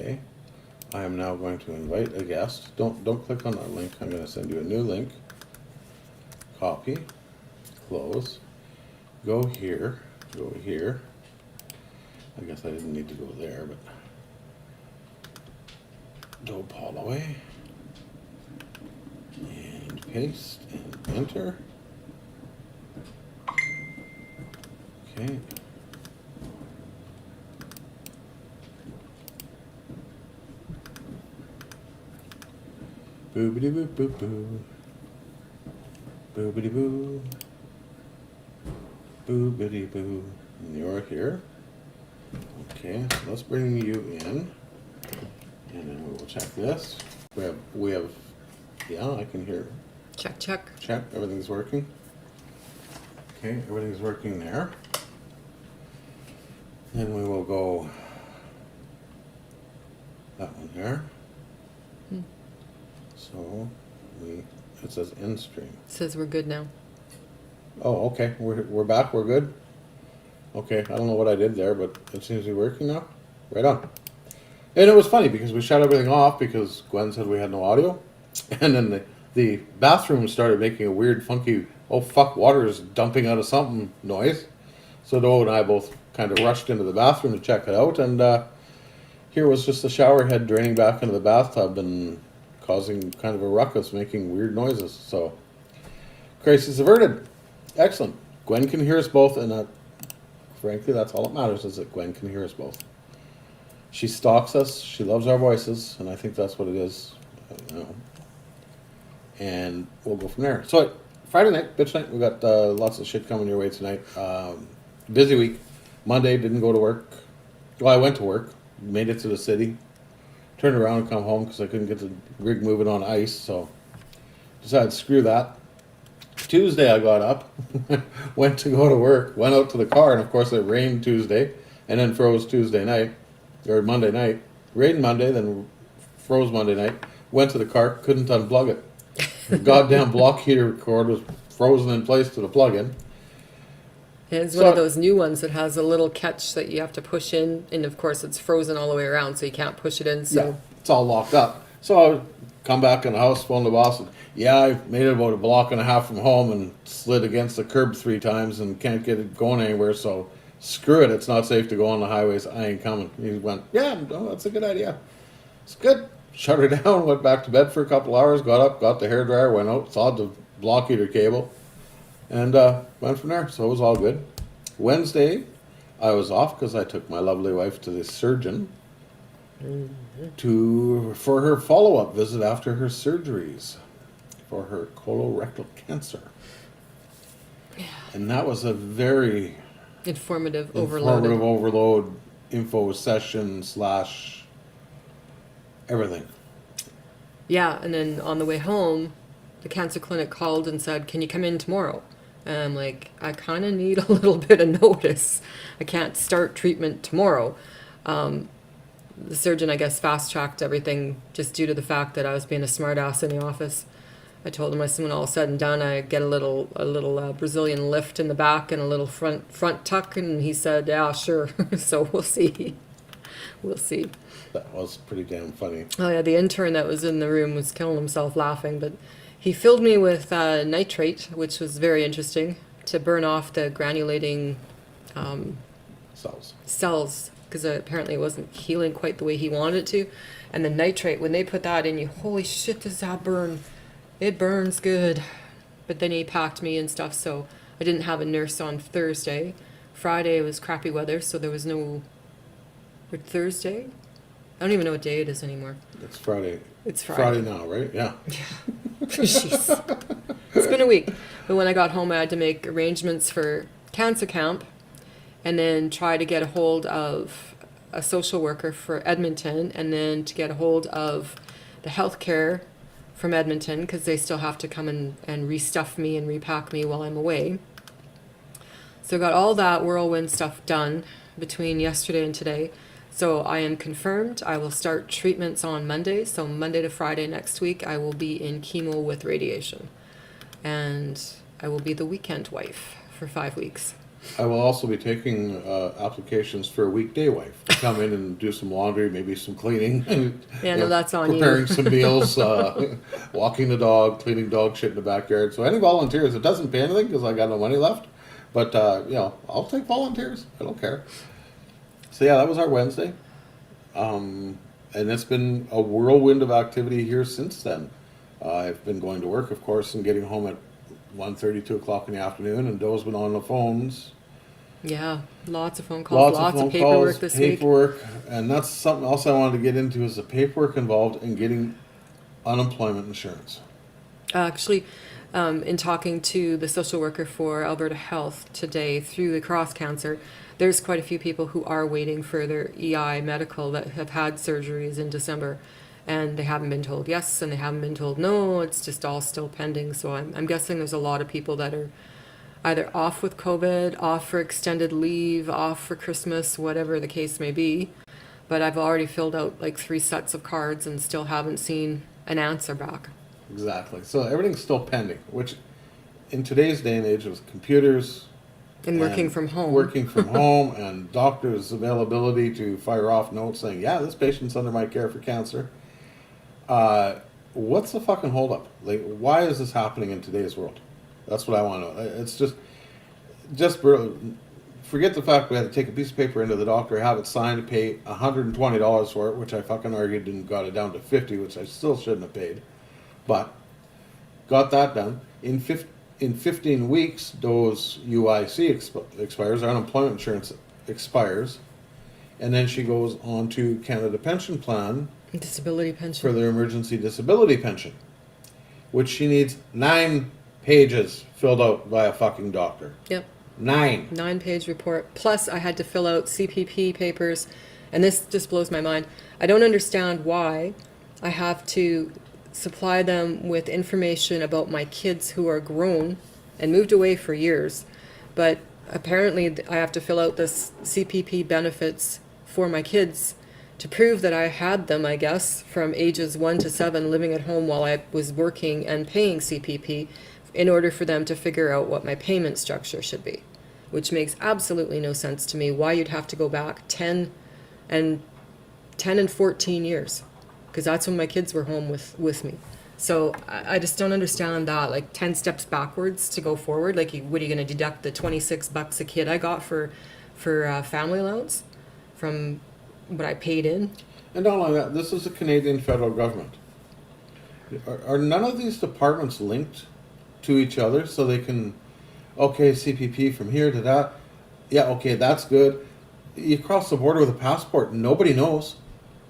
Okay. I am now going to invite a guest. Don't click on that link. I'm going to send you a new link. Copy. Close. Go here. Go here. I guess I didn't need to go there, but dope all the way. And paste and enter. Okay. Boobity boo boo boo. Boobity boo. Boobity boo. And you're here. Okay, so let's bring you in. And then we will check this. We have, yeah, I can hear. Check, check. Check, everything's working. Okay, everything's working there. Then we will go that one there. So it says end stream. It says we're good now. Oh, okay, we're back, we're good. Okay, I don't know what I did there, but it seems to be working now. Right on. And it was funny because we shut everything off because Gwen said we had no audio. And then the bathroom started making a weird, funky, oh fuck, water is dumping out of something noise. So Doe and I both kind of rushed into the bathroom to check it out. And here was just the shower head draining back into the bathtub and causing kind of a ruckus, making weird noises. So, crisis averted. Excellent. Gwen can hear us both, and frankly, that's all that matters, is that Gwen can hear us both. She stalks us, she loves our voices, and I think that's what it is. And we'll go from there. So, Friday night, bitch night, we got lots of shit coming your way tonight. Busy week. Monday, didn't go to work. Well, I went to work, made it to the city, turned around and come home because I couldn't get the rig moving on ice, so decided screw that. Tuesday I got up, went to go to work, went out to the car, and of course it rained Tuesday, and then froze Tuesday night, or Monday night. Rained Monday, then froze Monday night. Went to the car, couldn't unplug it. The goddamn block heater cord was frozen in place to the plug-in. It's one of those new ones that has a little catch that you have to push in, and of course it's frozen all the way around, so you can't push it in. So yeah, it's all locked up. So I come back in the house, phone the boss, and yeah, I made it about a block and a half from home and slid against the curb 3 times and can't get it going anywhere, so screw it, it's not safe to go on the highways, I ain't coming. He went, yeah, no, that's a good idea. It's good. Shut her down, went back to bed for a couple hours, got up, got the hairdryer, went out, sawed the block heater cable, and went from there, so it was all good. Wednesday, I was off because I took my lovely wife to the surgeon for her follow-up visit after her surgeries for her colorectal cancer. Yeah. And that was a very informative overload info session / everything. Yeah, and then on the way home, the cancer clinic called and said, can you come in tomorrow? And I'm like, I kind of need a little bit of notice. I can't start treatment tomorrow. The surgeon, I guess, fast-tracked everything just due to the fact that I was being a smartass in the office. I told him, I said, when all said and done, I get a little Brazilian lift in the back and a little front tuck, and he said, yeah, sure. So we'll see. We'll see. That was pretty damn funny. Oh yeah, the intern that was in the room was killing himself laughing, but he filled me with nitrate, which was very interesting, to burn off the granulating cells, because apparently it wasn't healing quite the way he wanted it to. And the nitrate, when they put that in you, holy shit, does that burn? It burns good. But then he packed me and stuff, so I didn't have a nurse on Thursday. Friday was crappy weather, so there was no... Or Thursday? I don't even know what day it is anymore. It's Friday. It's Friday. Friday now, right? Yeah. Jeez. It's been a week. But when I got home, I had to make arrangements for cancer camp and then try to get a hold of a social worker for Edmonton and then to get a hold of the healthcare from Edmonton because they still have to come and restuff me and repack me while I'm away. So I got all that whirlwind stuff done between yesterday and today. So I am confirmed. I will start treatments on Monday. So Monday to Friday next week, I will be in chemo with radiation. And I will be the weekend wife for 5 weeks. I will also be taking applications for a weekday wife to come in and do some laundry, maybe some cleaning. Yeah, no, that's on you. Preparing some meals, walking the dog, cleaning dog shit in the backyard. So any volunteers, it doesn't pay anything because I got no money left. But, I'll take volunteers. I don't care. So yeah, that was our Wednesday. And it's been a whirlwind of activity here since then. I've been going to work, of course, and getting home at 1:30, 2 o'clock in the afternoon, and Doe's been on the phones. Yeah, lots of phone calls, lots of paperwork this week. And that's something else I wanted to get into is the paperwork involved in getting unemployment insurance. Actually, in talking to the social worker for Alberta Health today through the Cross Cancer, there's quite a few people who are waiting for their EI medical that have had surgeries in December, and they haven't been told yes, and they haven't been told no. It's just all still pending. So I'm guessing there's a lot of people that are either off with COVID, off for extended leave, off for Christmas, whatever the case may be. But I've already filled out like 3 sets of cards and still haven't seen an answer back. Exactly. So everything's still pending, which in today's day and age with computers And working from home. Working from home and doctors' availability to fire off notes saying, yeah, this patient's under my care for cancer. What's the fucking holdup? Like, why is this happening in today's world? That's what I want to know. It's just forget the fact we had to take a piece of paper into the doctor, have it signed, pay $120 for it, which I fucking argued and got it down to $50, which I still shouldn't have paid. But got that done. In 15 weeks, Doe's UIC expires, our unemployment insurance expires, and then she goes on to Canada Pension Plan Disability pension. for their emergency disability pension, which she needs 9 pages filled out by a fucking doctor. Yep. 9. 9-page report. Plus, I had to fill out CPP papers, and this just blows my mind. I don't understand why I have to supply them with information about my kids who are grown and moved away for years, but apparently I have to fill out this CPP benefits for my kids to prove that I had them, I guess, from ages 1 to 7 living at home while I was working and paying CPP in order for them to figure out what my payment structure should be, which makes absolutely no sense to me why you'd have to go back 10 and 14 years, because that's when my kids were home with me. So I just don't understand that, like 10 steps backwards to go forward. Like, what are you going to deduct the $26 a kid I got for family allowance from what I paid in? And not only that, this is the Canadian federal government. Are none of these departments linked to each other so they can, okay, CPP from here to that? Yeah, okay, that's good. You cross the border with a passport, nobody knows.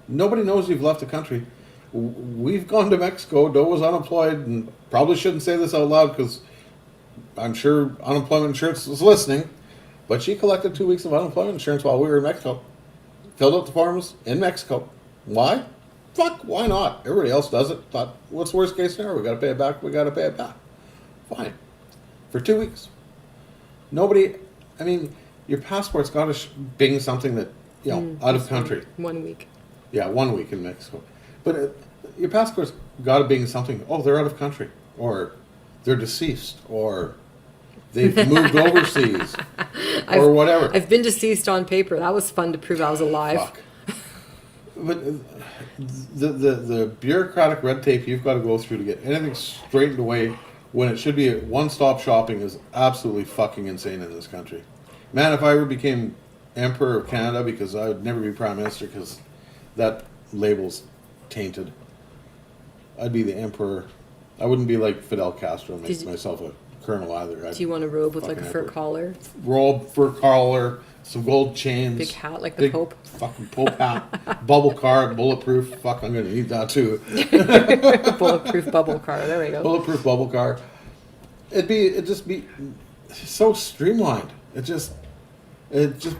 Nobody knows you've left the country. We've gone to Mexico. Doe was unemployed, and probably shouldn't say this out loud because I'm sure unemployment insurance is listening. But she collected 2 weeks of unemployment insurance while we were in Mexico. Filled out the forms in Mexico. Why? Fuck, why not? Everybody else does it. Thought, what's the worst case scenario? We got to pay it back. We got to pay it back. Fine. For 2 weeks. Nobody. I mean, your passport's got to bing something that out of country. 1 week. Yeah, 1 week in Mexico. But your passport's got to be something, oh, they're out of country, or they're deceased, or they've moved overseas, or whatever. I've been deceased on paper. That was fun to prove I was alive. Fuck. But the bureaucratic red tape you've got to go through to get anything straightened away when it should be a one-stop shopping is absolutely fucking insane in this country. Man, if I ever became Emperor of Canada, because I would never be Prime Minister because that label's tainted. I'd be the emperor. I wouldn't be like Fidel Castro and make myself a colonel either. Do you want a robe with like a fur collar? Robe, fur collar, some gold chains. Big hat like the Pope. Fucking Pope hat. Bubble car, bulletproof. Fuck, I'm going to need that too. Bulletproof bubble car. There we go. Bulletproof bubble car. It'd just be so streamlined. It just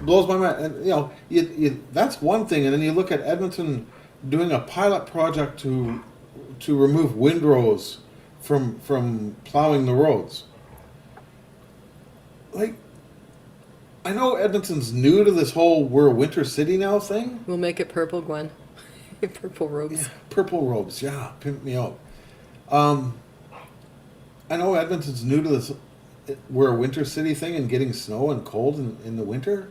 blows my mind. And that's one thing. And then you look at Edmonton doing a pilot project to remove windrows from plowing the roads. Like, I know Edmonton's new to this whole we're a winter city now thing. We'll make it purple, Gwen. Purple robes. Yeah, purple robes, yeah. Pimp me out. I know Edmonton's new to this. we're a winter city thing and getting snow and cold in the winter.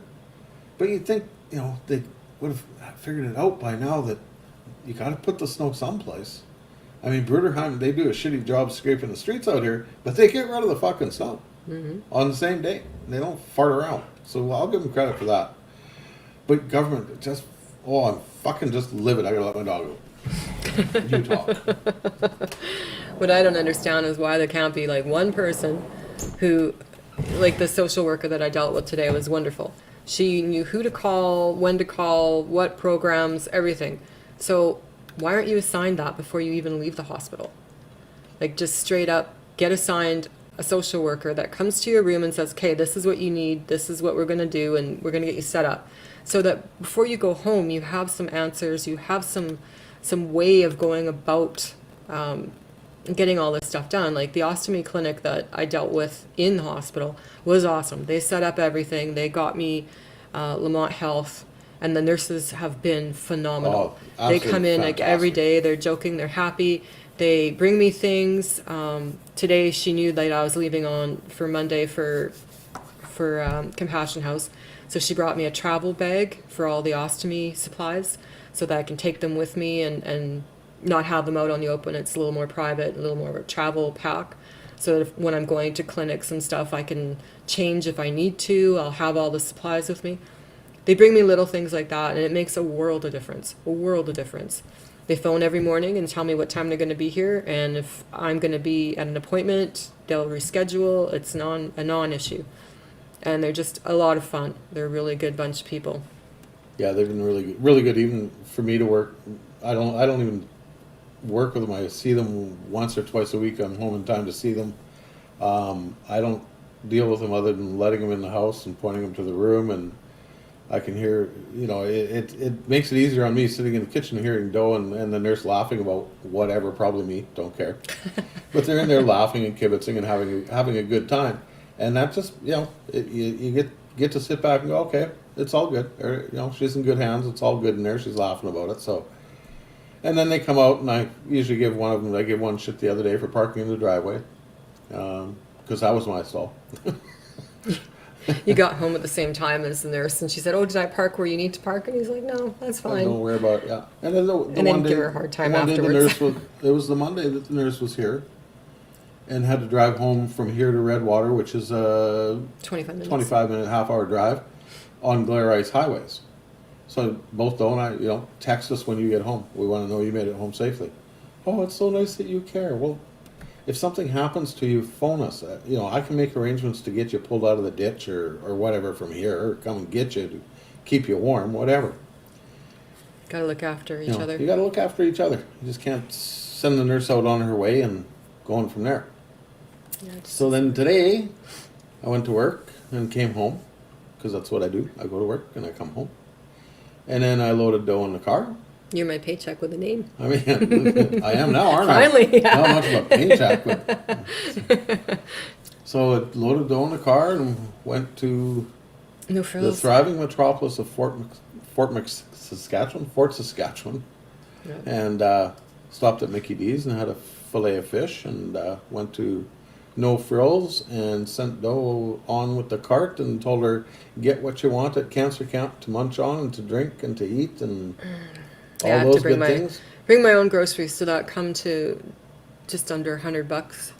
But you'd think, they would have figured it out by now that you got to put the snow someplace. I mean, Bruderheim, they do a shitty job scraping the streets out here, but they get rid of the fucking snow on the same day. They don't fart around. So I'll give them credit for that. But government, I'm fucking just livid. I gotta let my dog out. You talk. What I don't understand is why there can't be like one person who, like the social worker that I dealt with today was wonderful. She knew who to call, when to call, what programs, everything. So why aren't you assigned that before you even leave the hospital? Like just straight up get assigned a social worker that comes to your room and says, okay, this is what you need, this is what we're going to do, and we're going to get you set up. So that before you go home, you have some answers, you have some way of going about getting all this stuff done. Like the ostomy clinic that I dealt with in the hospital was awesome. They set up everything. They got me Lamont Health, and the nurses have been phenomenal. They come in like every day. They're joking. They're happy. They bring me things. Today she knew that I was leaving on for Monday for Compassion House. So she brought me a travel bag for all the ostomy supplies so that I can take them with me and not have them out on the open. It's a little more private, a little more of a travel pack. So that when I'm going to clinics and stuff, I can change if I need to. I'll have all the supplies with me. They bring me little things like that, and it makes a world of difference, They phone every morning and tell me what time they're going to be here, and if I'm going to be at an appointment, they'll reschedule. It's a non-issue. And they're just a lot of fun. They're a really good bunch of people. Yeah, they've been really good. Even for me to work, I don't even work with them. I see them once or twice a week. I'm home in time to see them. I don't deal with them other than letting them in the house and pointing them to the room, and I can hear. It makes it easier on me sitting in the kitchen hearing Doe and the nurse laughing about whatever, probably me, don't care. But they're in there laughing and kibitzing and having a good time. And that just, you get to sit back and go, okay, it's all good. Or, she's in good hands. It's all good in there. She's laughing about it. So, and then they come out, and I usually give one of them. I gave one shit the other day for parking in the driveway, because that was my stall. You got home at the same time as the nurse, and she said, "Oh, did I park where you need to park?" And he's like, "No, that's fine." Don't worry about it. Yeah. And then then give her a hard time afterwards. It was the Monday that the nurse was here, and had to drive home from here to Redwater, which is a 25-minute, half-hour drive on glare ice highways. So both Doe and I, text us when you get home. We want to know you made it home safely. Oh, it's so nice that you care. Well, if something happens to you, phone us. I can make arrangements to get you pulled out of the ditch or whatever from here, or come and get you to keep you warm, whatever. Got to look after each other. You got to look after each other. You just can't send the nurse out on her way and go on from there. Yeah, so then today, I went to work and came home, because that's what I do. I go to work and I come home. And then I loaded Doe in the car. You're my paycheck with a name. I mean, I am now, aren't I? Finally, yeah. Not much of a paycheck, but... So I loaded Doe in the car and went to the thriving metropolis of Fort Saskatchewan. Yeah. And stopped at Mickey D's and had a fillet of fish, and went to No Frills and sent Doe on with the cart and told her, get what you want at cancer camp to munch on and to drink and to eat and all those good things. Bring my own groceries, so that come to just under $100. It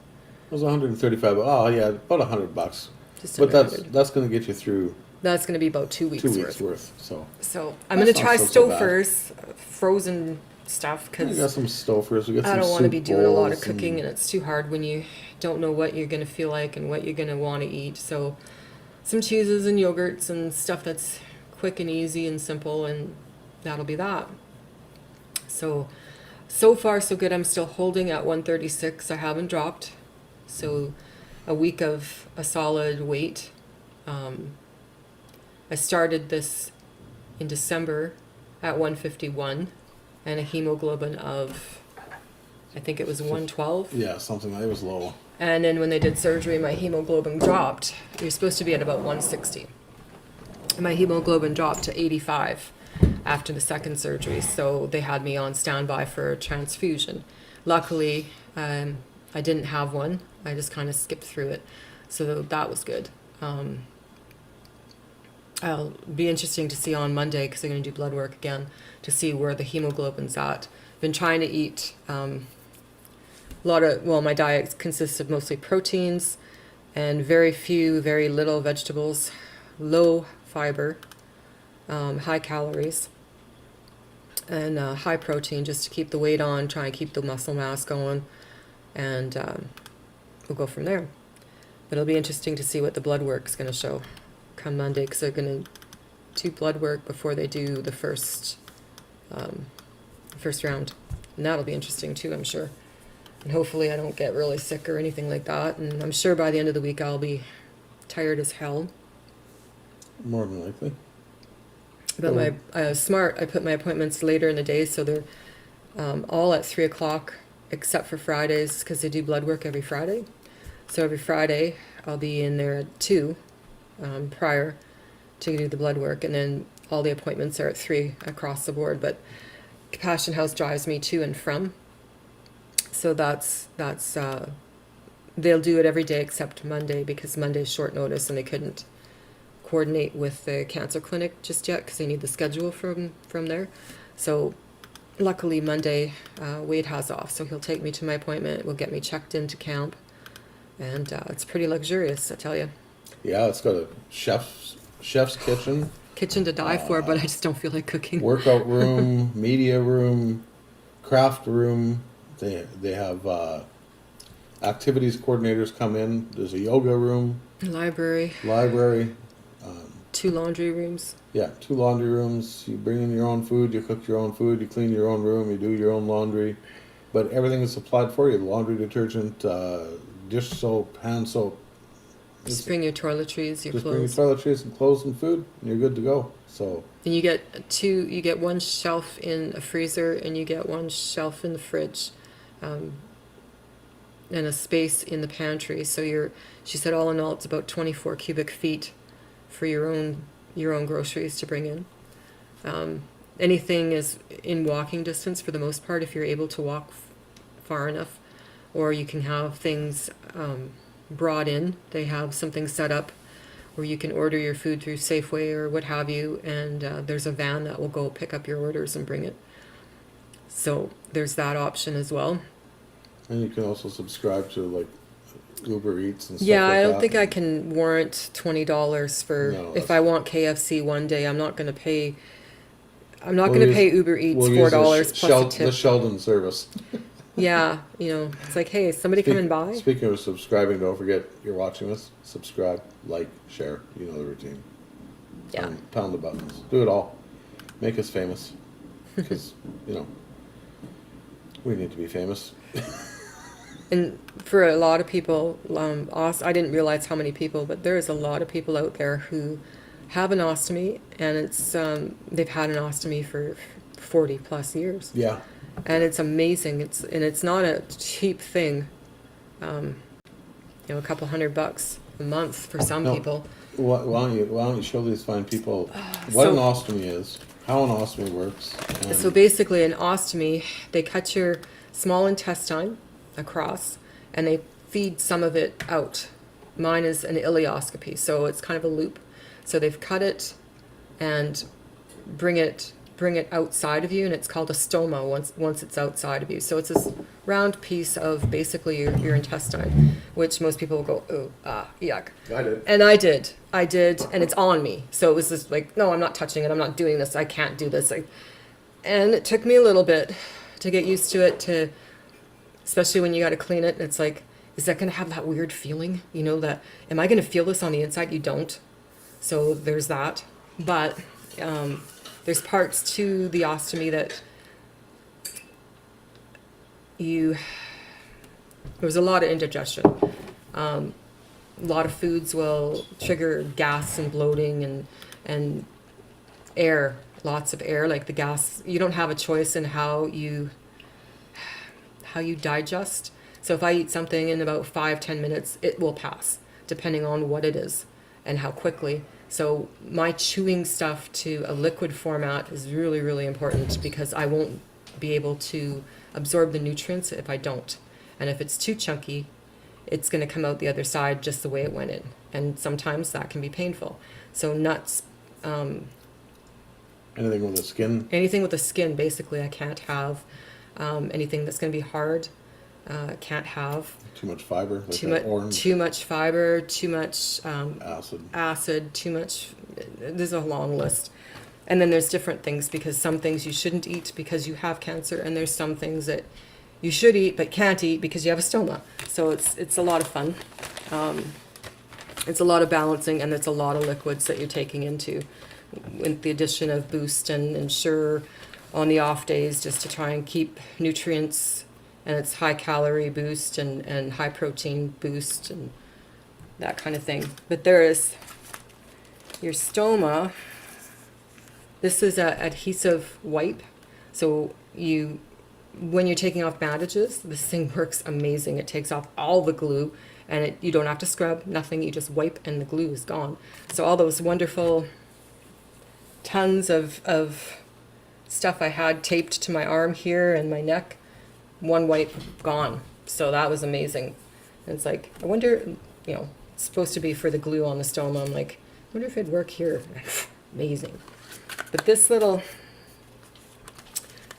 was 135. Oh yeah, about $100. But that's going to get you through. That's going to be about 2 weeks. 2 weeks worth. So I'm going to try Stouffer's frozen stuff, because we got some Stouffer's. I don't want to be doing a lot of cooking, and it's too hard when you don't know what you're going to feel like and what you're going to want to eat. So some cheeses and yogurts and stuff that's quick and easy and simple, and that'll be that. So far so good. I'm still holding at 136. I haven't dropped. So a week of a solid weight. I started this in December at 151 and a hemoglobin of, I think it was 112. Yeah, something like it was low. And then when they did surgery, my hemoglobin dropped. You're supposed to be at about 160. My hemoglobin dropped to 85 after the second surgery, so they had me on standby for a transfusion. Luckily, I didn't have one. I just kind of skipped through it. So that was good. I'll be interesting to see on Monday, because they're going to do blood work again, to see where the hemoglobin's at. Been trying to eat a lot of, well, my diet consists of mostly proteins and very little vegetables, low fiber, high calories, and high protein, just to keep the weight on, try and keep the muscle mass going, and we'll go from there. But it'll be interesting to see what the blood work's going to show come Monday, because they're going to do blood work before they do the first round, and that'll be interesting too, I'm sure. And hopefully I don't get really sick or anything like that, and I'm sure by the end of the week I'll be tired as hell. More than likely. But my I put my appointments later in the day, so they're all at 3 o'clock, except for Fridays, because they do blood work every Friday. So every Friday I'll be in there at 2 prior to do the blood work, and then all the appointments are at 3 across the board. But Compassion House drives me to and from, so that's they'll do it every day except Monday, because Monday's short notice and they couldn't coordinate with the cancer clinic just yet, because they need the schedule from there. So luckily Monday Wade has off, so he'll take me to my appointment, will get me checked into camp, and it's pretty luxurious, I tell you. Yeah, it's got a chef's kitchen. Kitchen to die for, but I just don't feel like cooking. Workout room, media room, craft room. They have activities coordinators come in. There's a yoga room. Library. 2 laundry rooms. Yeah, 2 laundry rooms. You bring in your own food, you cook your own food, you clean your own room, you do your own laundry. But everything is supplied for you. Laundry detergent, dish soap, hand soap. Just bring your toiletries, your Just clothes. bring your toiletries and clothes and food, and you're good to go. So. And you get 1 shelf in a freezer, and you get 1 shelf in the fridge, and a space in the pantry. So she said all in all it's about 24 cubic feet for your own groceries to bring in. Anything is in walking distance for the most part, if you're able to walk far enough, or you can have things brought in. They have something set up where you can order your food through Safeway or what have you, and there's a van that will go pick up your orders and bring it. So there's that option as well. And you can also subscribe to like Uber Eats and stuff Yeah, like I don't that. think I can warrant $20 for No, if I want KFC one day. I'm not going to pay. I'm not We'll going to use- pay Uber Eats We'll use $4 plus a tip. the Sheldon service. Yeah, it's like, hey, is somebody coming by? Speaking of subscribing, don't forget you're watching us. Subscribe, like, share. You know the routine. Yeah. Pound the buttons. Do it all. Make us famous. Because, we need to be famous. And for a lot of people, I didn't realize how many people, but there's a lot of people out there who have an ostomy, and it's they've had an ostomy for 40 plus years. Yeah. And it's amazing. It's not a cheap thing. A couple $100 a month for some No. people. Why don't you show these fine people what an ostomy is, how an ostomy works. And So basically, an ostomy, they cut your small intestine across, and they feed some of it out. Mine is an ileoscopy, so it's kind of a loop. So they've cut it and bring it outside of you, and it's called a stoma once it's outside of you. So it's this round piece of basically your intestine, which most people will go, ooh, yuck. I did. And I did, and it's on me. So it was just like, no, I'm not touching it. I'm not doing this. I can't do this. And it took me a little bit to get used to it, especially when you got to clean it. It's like, is that going to have that weird feeling? That, am I going to feel this on the inside? You don't. So there's that. But there's parts to the ostomy that there's a lot of indigestion. A lot of foods will trigger gas and bloating and air, lots of air, like the gas. You don't have a choice in how you digest. So if I eat something in about 5-10 minutes, it will pass, depending on what it is and how quickly. So my chewing stuff to a liquid format is really, really important, because I won't be able to absorb the nutrients if I don't. And if it's too chunky, it's going to come out the other side just the way it went in. And sometimes that can be painful. So nuts, Anything with the skin? anything with the skin, basically, I can't have. Anything that's going to be hard, can't have. Too much fiber? Like Too that much, orange too much fiber, too much acid. too much. There's a long list. And then there's different things, because some things you shouldn't eat because you have cancer, and there's some things that you should eat but can't eat because you have a stoma. So it's a lot of fun. It's a lot of balancing, and it's a lot of liquids that you're taking into, with the addition of Boost and Ensure on the off days, just to try and keep nutrients. And it's high calorie Boost and high protein Boost and that kind of thing. But there is your stoma. This is a adhesive wipe. So when you're taking off bandages, this thing works amazing. It takes off all the glue, and you don't have to scrub, nothing. You just wipe and the glue is gone. So all those wonderful tons of stuff I had taped to my arm here and my neck, one wipe gone. So that was amazing. And it's like, I wonder, it's supposed to be for the glue on the stoma. I'm like, I wonder if it'd work here. Amazing. But this little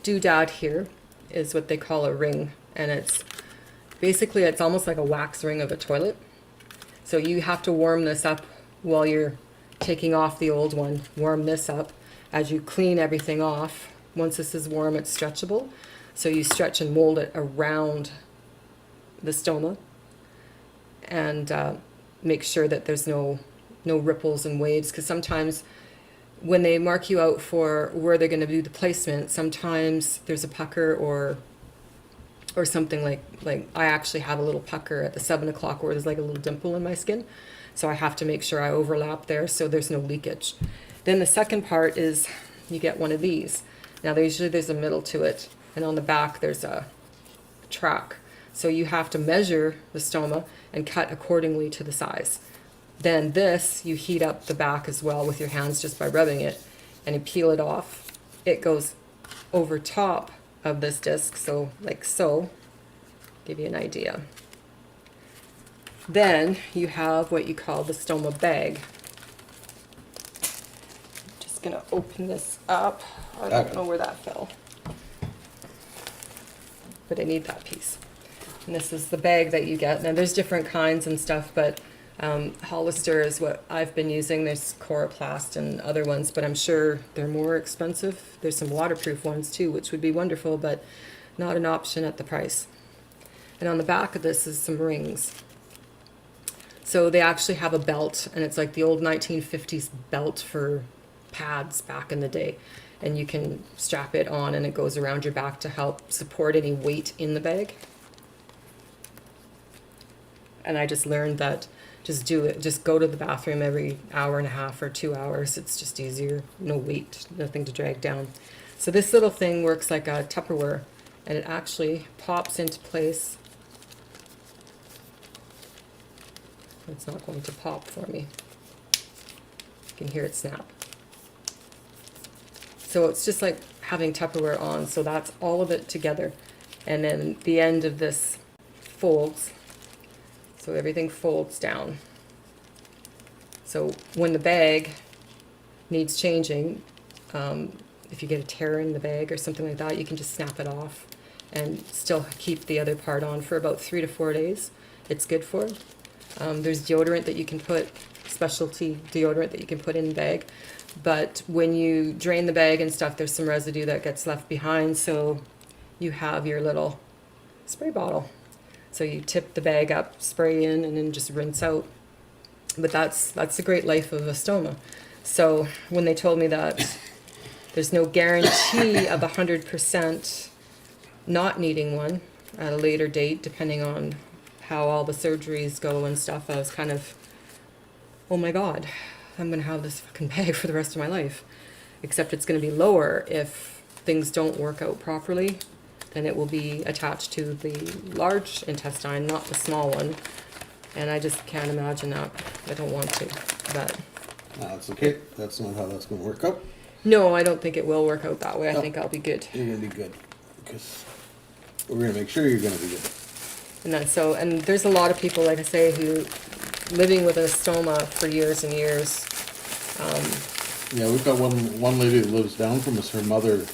doodad here is what they call a ring, and it's almost like a wax ring of a toilet. So you have to warm this up while you're taking off the old one. Warm this up as you clean everything off. Once this is warm, it's stretchable. So you stretch and mold it around the stoma, and make sure that there's no ripples and waves, because sometimes when they mark you out for where they're going to do the placement, sometimes there's a pucker or something like I actually have a little pucker at the 7 o'clock where there's like a little dimple in my skin. So I have to make sure I overlap there so there's no leakage. Then the second part is you get one of these. Now there's a middle to it, and on the back there's a track. So you have to measure the stoma and cut accordingly to the size. Then this, you heat up the back as well with your hands just by rubbing it, and you peel it off. It goes over top of this disc, so like so. Give you an idea. Then you have what you call the stoma bag. Just gonna open this up. I don't know where that fell, but I need that piece. And this is the bag that you get. Now there's different kinds and stuff, but Hollister is what I've been using. There's Coroplast and other ones, but I'm sure they're more expensive. There's some waterproof ones too, which would be wonderful, but not an option at the price. And on the back of this is some rings. So they actually have a belt, and it's like the old 1950s belt for pads back in the day. And you can strap it on, and it goes around your back to help support any weight in the bag. And I just learned that just do it. Just go to the bathroom every hour and a half or 2 hours. It's just easier. No weight, nothing to drag down. So this little thing works like a Tupperware, and it actually pops into place. It's not going to pop for me. You can hear it snap. So it's just like having Tupperware on. So that's all of it together. And then the end of this folds. So everything folds down. So when the bag needs changing, if you get a tear in the bag or something like that, you can just snap it off and still keep the other part on for about 3 to 4 days. It's good for. There's deodorant that you can put, specialty deodorant that you can put in the bag. But when you drain the bag and stuff, there's some residue that gets left behind. So you have your little spray bottle. So you tip the bag up, spray in, and then just rinse out. But that's the great life of a stoma. So when they told me that there's no guarantee of 100% not needing one at a later date, depending on how all the surgeries go and stuff, I was kind of, oh my God, I'm going to have this fucking bag for the rest of my life. Except it's going to be lower if things don't work out properly. Then it will be attached to the large intestine, not the small one. And I just can't imagine that. I don't want to. But that's okay. That's not how that's going to work out. no, I don't think it will work out that way. I think I'll be good. You're going to be good. Because we're going to make sure you're going to be good. And that's so, and there's a lot of people, like I say, who living with a stoma for years and years. Yeah, we've got one lady that lives down from us. Her mother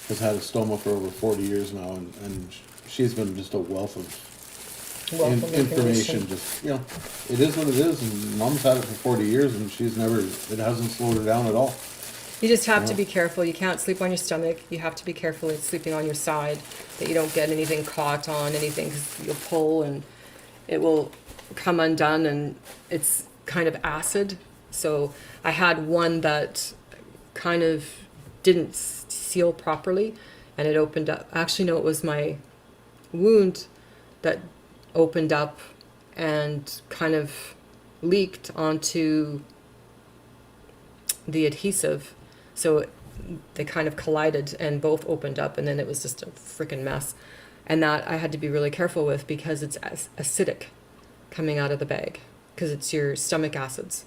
has had a stoma for over 40 years now, and she's been just a wealth of information. Just, it is what it is, and Mom's had it for 40 years, and it hasn't slowed her down at all. You just have to be careful. You can't sleep on your stomach. You have to be careful at sleeping on your side, that you don't get anything caught on anything, because you'll pull and it will come undone, and it's kind of acid. So I had one that kind of didn't seal properly, and it opened up. Actually, no, it was my wound that opened up and kind of leaked onto the adhesive. So they kind of collided and both opened up, and then it was just a freaking mess. And that I had to be really careful with, because it's acidic coming out of the bag, because it's your stomach acids.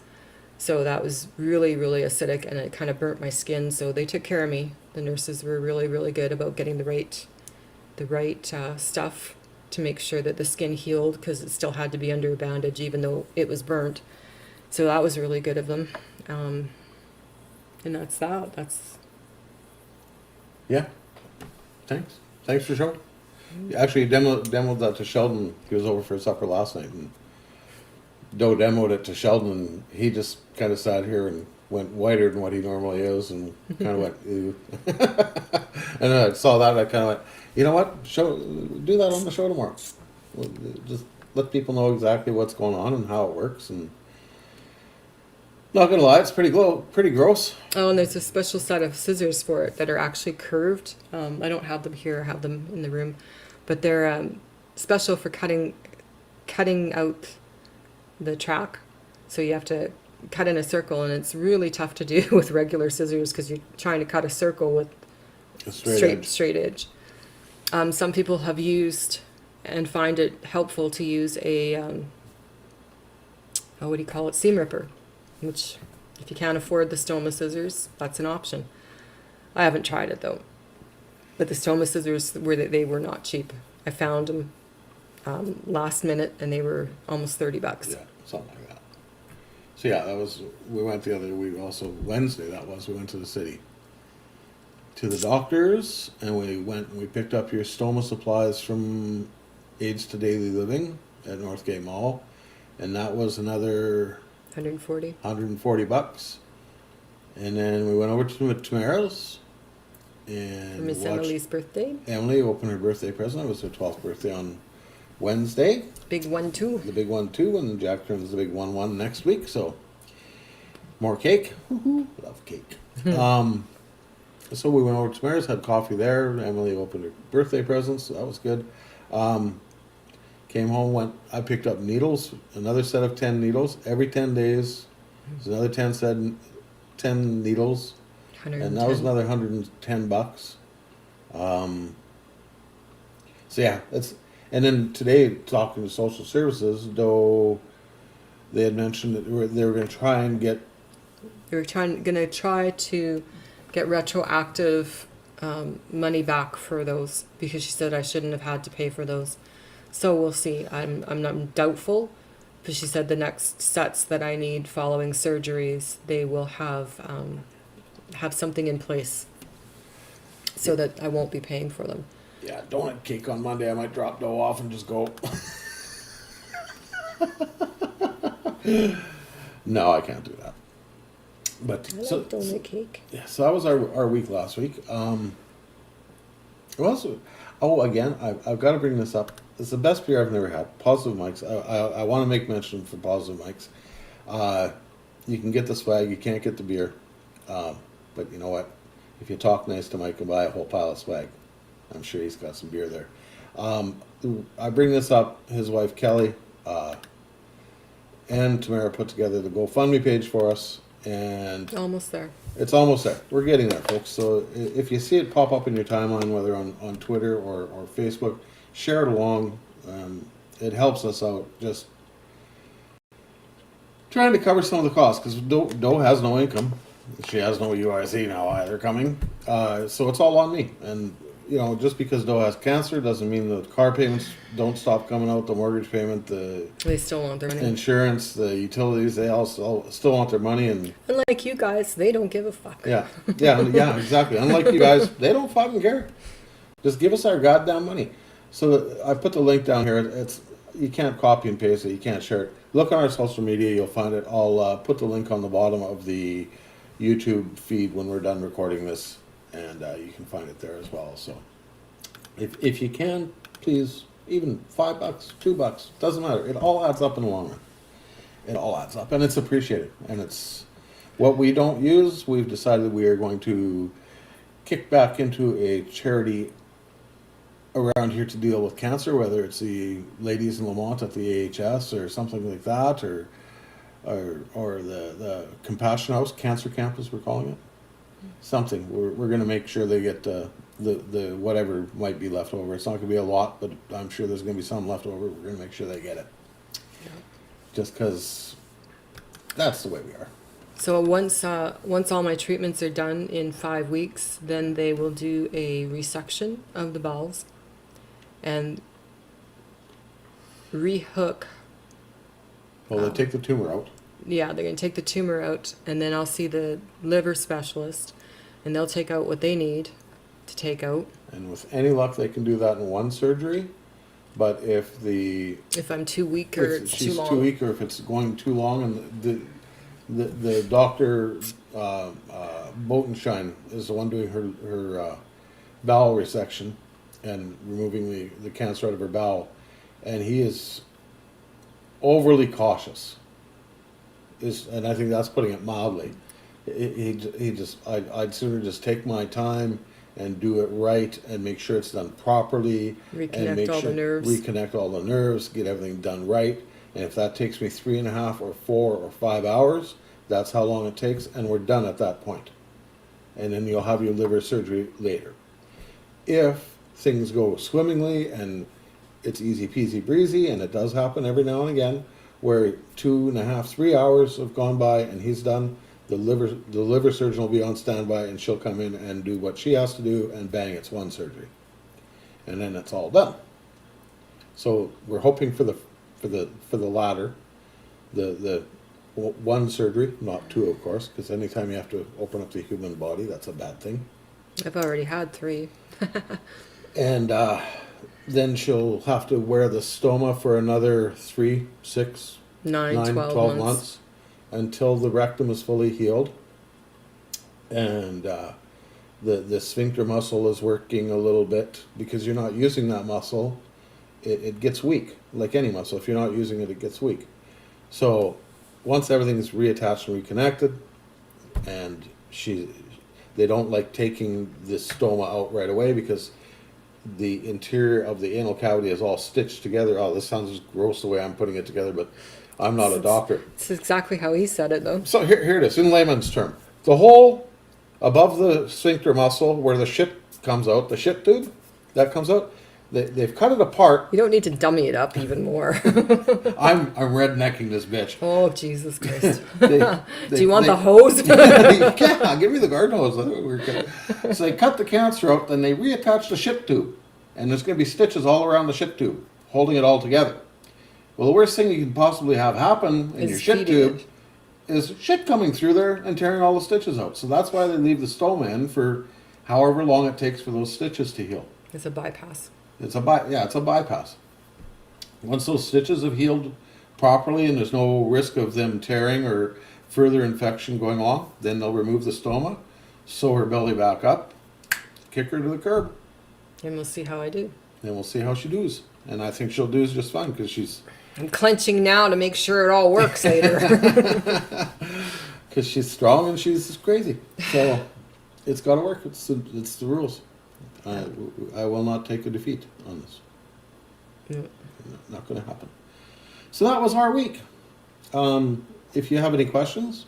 So that was really, really acidic, and it kind of burnt my skin. So they took care of me. The nurses were really, really good about getting the right stuff to make sure that the skin healed, because it still had to be under a bandage even though it was burnt. So that was really good of them. And that's that. Yeah. Thanks for showing. Actually, he demoed that to Sheldon. He was over for supper last night, and Doe demoed it to Sheldon, and he just kind of sat here and went whiter than what he normally is, and kind of went, ew. And then I saw that, and I kind of went, you know what? Do that on the show tomorrow. Just let people know exactly what's going on and how it works. And not gonna lie, it's pretty gross. Oh, and there's a special set of scissors for it that are actually curved. I don't have them here. I have them in the room, but they're special for cutting out the track. So you have to cut in a circle, and it's really tough to do with regular scissors, because you're trying to cut a circle with A straight edge. Some people have used and find it helpful to use a what do you call it, seam ripper, which, if you can't afford the stoma scissors, that's an option. I haven't tried it though, but the stoma scissors they were not cheap. I found them last minute, and they were almost $30. Yeah, something like that. So yeah, we went the other week, also Wednesday we went to the city, to the doctors, and we picked up your stoma supplies from Aids to Daily Living at Northgate Mall, and that was another $140. And then we went over to Tamara's and For Miss Emily's birthday. Emily opened her birthday present. It was her 12th birthday on Wednesday. Big 1-2. The big 1-2, and Jack turns the big 1-1 next week. So more cake. Woohoo! Love cake. So we went over to Tamara's, had coffee there. Emily opened her birthday presents. So that was good. Came home, I picked up needles, another set of 10 needles. Every 10 days, there's another 10 needles. And that was another $110. So yeah, and then today, talking to social services, though, they had mentioned that they were going to try and get. They were going to try to get retroactive money back for those, because she said I shouldn't have had to pay for those. So we'll see. I'm not doubtful, but she said the next sets that I need following surgeries, they will have something in place so that I won't be paying for them. Yeah, donut cake on Monday. I might drop Doe off and just go. No, I can't do that. But I like donut cake. Yeah, so that was our week last week. Again, I've got to bring this up. It's the best beer I've never had. Positive Mike's. I want to make mention for Positive Mike's. You can get the swag. You can't get the beer. But you know what? If you talk nice to Mike and buy a whole pile of swag, I'm sure he's got some beer there. I bring this up. His wife Kelly and Tamara put together the GoFundMe page for us, and Almost there. it's almost there. We're getting there, folks. So if you see it pop up in your timeline, whether on Twitter or Facebook, share it along. It helps us out. Just trying to cover some of the costs, because Doe has no income. She has no URC now either coming. So it's all on me. And you know, just because Doe has cancer doesn't mean the car payments don't stop coming out, the mortgage payment, the They still want their money. insurance, the utilities, they all still want their money. And Unlike you guys, they don't give a fuck. yeah, exactly. Unlike you guys, they don't fucking care. Just give us our goddamn money. So I put the link down here. It's you can't copy and paste it. You can't share it. Look on our social media. You'll find it. I'll put the link on the bottom of the YouTube feed when we're done recording this, and you can find it there as well. So if you can, please, even $5, $2, doesn't matter. It all adds up in the long run. It all adds up, and it's appreciated. And it's what we don't use. We've decided we are going to kick back into a charity around here to deal with cancer, whether it's the ladies in Lamont at the AHS or something like that, or the Compassion House, Cancer Camp as we're calling it. Something. We're going to make sure they get the whatever might be left over. It's not going to be a lot, but I'm sure there's going to be some left over. We're going to make sure they get it. Yeah. Just because that's the way we are. So once all my treatments are done in 5 weeks, then they will do a resection of the bowels and rehook. Well, they take the tumor out. Yeah, they're going to take the tumor out, and then I'll see the liver specialist, and they'll take out what they need to take out. And with any luck, they can do that in one surgery. But if I'm too weak or it's too long. She's too weak, or if it's going too long, and the doctor Botenschein is the one doing her bowel resection and removing the cancer out of her bowel, and he is overly cautious. And I think that's putting it mildly. I'd sooner just take my time and do it right and make sure it's done properly. Reconnect all the nerves, get everything done right. And if that takes me 3.5 or 4 or 5 hours, that's how long it takes, and we're done at that point. And then you'll have your liver surgery later. If things go swimmingly and it's easy peasy breezy, and it does happen every now and again, where 2.5, 3 hours have gone by and he's done, the liver surgeon will be on standby, and she'll come in and do what she has to do, and bang, it's one surgery, and then it's all done. So we're hoping for the latter, the one surgery, not 2, of course, because anytime you have to open up the human body, that's a bad thing. I've already had 3. And then she'll have to wear the stoma for another 3, 6, 9, 12 months until the rectum is fully healed. And the sphincter muscle is working a little bit, because you're not using that muscle. It gets weak, like any muscle. If you're not using it, it gets weak. So once everything's reattached and reconnected, and they don't like taking the stoma out right away, because the interior of the anal cavity is all stitched together. Oh, this sounds gross the way I'm putting it together, but I'm not a doctor. It's exactly how he said it, though. So here it is, in layman's term. The hole above the sphincter muscle where the shit comes out, the shit tube that comes out, they've cut it apart. You don't need to dummy it up even more. I'm rednecking this bitch. Oh, Jesus Christ. Do you want the hose? Yeah, give me the garden hose. So they cut the cancer out, then they reattach the shit tube. And there's going to be stitches all around the shit tube, holding it all together. Well, the worst thing you can possibly have happen in your shit tube is shit coming through there and tearing all the stitches out. So that's why they leave the stoma in for however long it takes for those stitches to heal. It's a bypass. It's a bypass. Once those stitches have healed properly and there's no risk of them tearing or further infection going on, then they'll remove the stoma, sew her belly back up, kick her to the curb. And we'll see how I do. And we'll see how she does. And I think she'll do just fine, because she's... I'm clenching now to make sure it all works later. Because she's strong and she's crazy. So it's got to work. It's the rules. I will not take a defeat on this. No. Not going to happen. So that was our week. If you have any questions,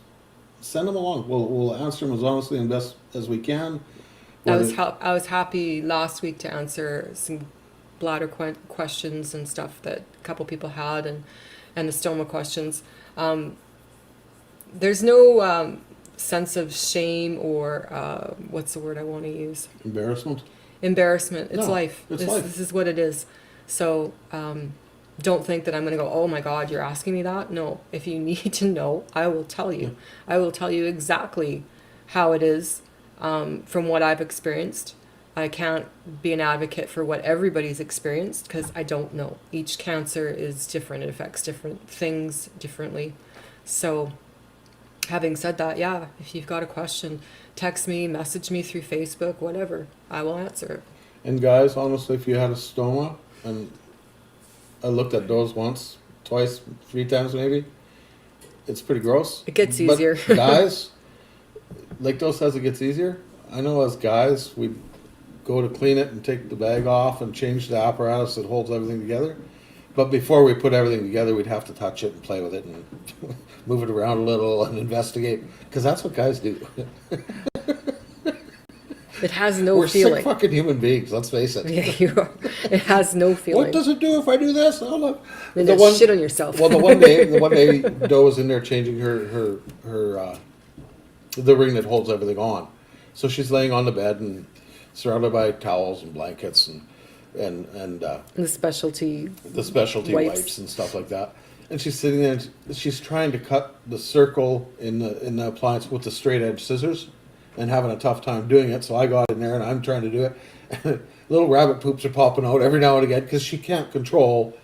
send them along. We'll answer them as honestly and best as we can. I was happy last week to answer some bladder questions and stuff that a couple people had, and the stoma questions. There's no sense of shame or what's the word I want to use? Embarrassment. embarrassment. It's No, life. it's life. This is what it is. So don't think that I'm going to go, oh my God, you're asking me that. No, if you need to know, I will tell you. I will tell you exactly how it is from what I've experienced. I can't be an advocate for what everybody's experienced because I don't know. Each cancer is different. It affects different things differently. So having said that, yeah, if you've got a question, text me, message me through Facebook, whatever. I will answer it. And guys, honestly, if you had a stoma, and I looked at those once, twice, 3 times maybe, it's pretty gross. It gets But easier. guys, like Dose says, it gets easier. I know as guys, we go to clean it and take the bag off and change the apparatus that holds everything together. But before we put everything together, we'd have to touch it and play with it and move it around a little and investigate, because that's what guys do. It has no We're feeling. sick fucking human beings, let's face it. Yeah, you are. It has no feeling. What does it do if I do this? Oh, look. Then you shit on yourself. Well, the one day, Doe was in there changing her the ring that holds everything on. So she's laying on the bed and surrounded by towels and blankets and The specialty. the specialty wipes and stuff like that. And she's sitting there and she's trying to cut the circle in the appliance with the straight edge scissors and having a tough time doing it. So I got in there and I'm trying to do it. And little rabbit poops are popping out every now and again because she can't control.